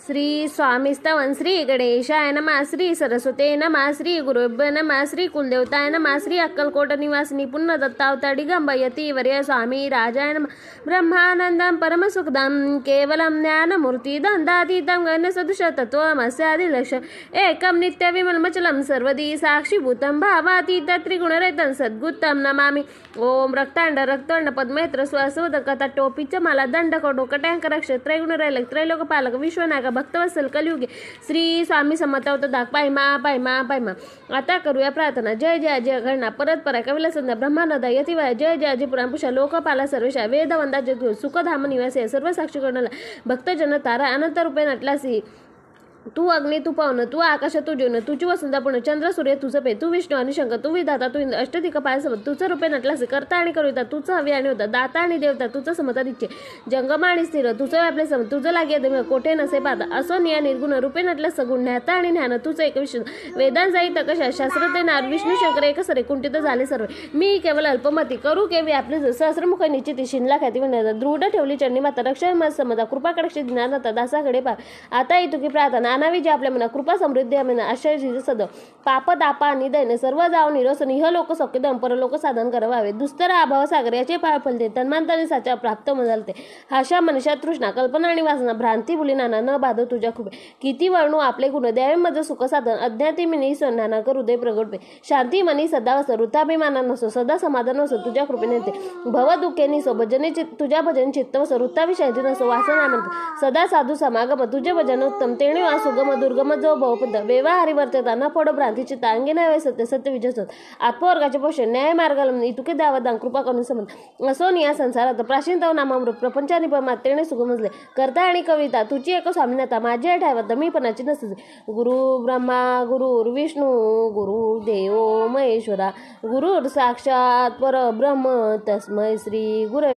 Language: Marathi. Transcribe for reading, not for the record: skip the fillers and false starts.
श्री स्वामीस्तवन श्री गणेशाय नमः श्री सरस्वते नमः श्री गुरुभ्यो नमः श्री कुलदेवताय नमः श्री अक्कलकोट निवासिनी पुण्य दत्तावतार दिगंबर यतिवर्य स्वामी राजाय नमः ब्रह्मानंदम परमसुखदम केवलम ज्ञानमूर्ति दंडातीतम गणसदृश तत्वमस्यादिलक्ष एकम नित्यविमलमचलम सर्वदी साक्षीभूतम भावातीत त्रिगुणरहितं सद्गुरुं नमामि। ओम रक्तांड रक्तंड पद्मेत्र स्वसोदक तटोपिच मला दंडकोटो कट्यांकर त्रैगुणरहित त्रैलोकपालक विश्वनायक भक्तवत्सल कलियुगे श्री स्वामी समर्थ दाख पायमा पायमा पायमा। आता करूया प्रार्थना। जय जय जय घडना परत परा कविला संध्या ब्रह्मानंद यतिवाय जय जय जय पुराण पुषा लोकपाला सर्वेशा वेदवंदा जगु सुखधाम निवासी सर्व साक्षी करणारा भक्तजन तारा अनंत रूपे नटलासी तू अग्नी तू पवन तू आकाश तू जीवन तुझी वसुंधा पूर्ण चंद्र सूर्य तुझं पे तू विष्णू आणि शंकर तू विधाता तू इंद्र अष्टदिक्पाल समत तुझं रूपे नटलासे करता आणि करूता तुझं हवी आणि होता दाता आणि देवता तुझं समता दिच्छे जंगम आणि स्थिर तुझं व्यापले सम तुझं लागे कोठे नसे पाता असो निया निर्गुण रूपे नटला सगुण ज्ञाता आणि ज्ञान तुझं एक विष्णू वेदांत जाई तकशा शास्त्रते नार विष्णू शंकर एक सरे कुंठित झाले सर्व मी केवळ अल्पमती करू केवी आपले सहस्रमुख निश्चिती शिनला ख्याती म्हणतात दृढ ठेवली चंडी माता रक्षा मत समजा कृपा कटाक्ष ज्ञानता दासाकडे पा आता येतो की प्रार्थना अनावी जे आपल्या मना कृपा समृद्धी आम्ही आश्चर्य सद पाप दापा निधन सर्व जाव निरसन इह लोक सौख्यदम परलोक साधन करावे दुस्तर अभाव सागर याचे पाय फलते तन्मांतरी साचा प्राप्त मजालते हाशा मनुष्या तृष्णा कल्पना आणि वासना भ्रांती भुली नाना न बाधो तुझ्या खूप किती वर्णू आपले गुण द्यावे मज सुख साधन अज्ञाती मिनी नाना करू दे प्रगटपे शांती मनी सदा वस वृत्ताभिमाना नसो सदा समाधान वसो तुझ्या कृपेने ते भव दुःखे निसो भजने तुझ्या भजन चित्त वस वृत्ताविषयाची नसो वासना म्हणत सदा साधू समागम तुझे भजन उत्तम तेणे वा सुगम दुर्गम जो बहुपद व्यवहारी वर्तता न पडो भ्रांतीची तांगे नव्हे सत्य सत्य विजय आत्मवर्गाचे पोषण न्याय मार्गाला इतुके दावदान कृपा करून संबंध असो निया संसारात प्राचीन तव नामामृत प्रपंचानी परमात्रेने सुगमजले करता आणि कविता तुझी एक स्वामीनाथा माझ्या ठावत मी पणाची नसते गुरु ब्रह्मा गुरु विष्णू गुरु देव महेश्वरा गुरु साक्षात परब्रह्म तस्मै श्री गुरु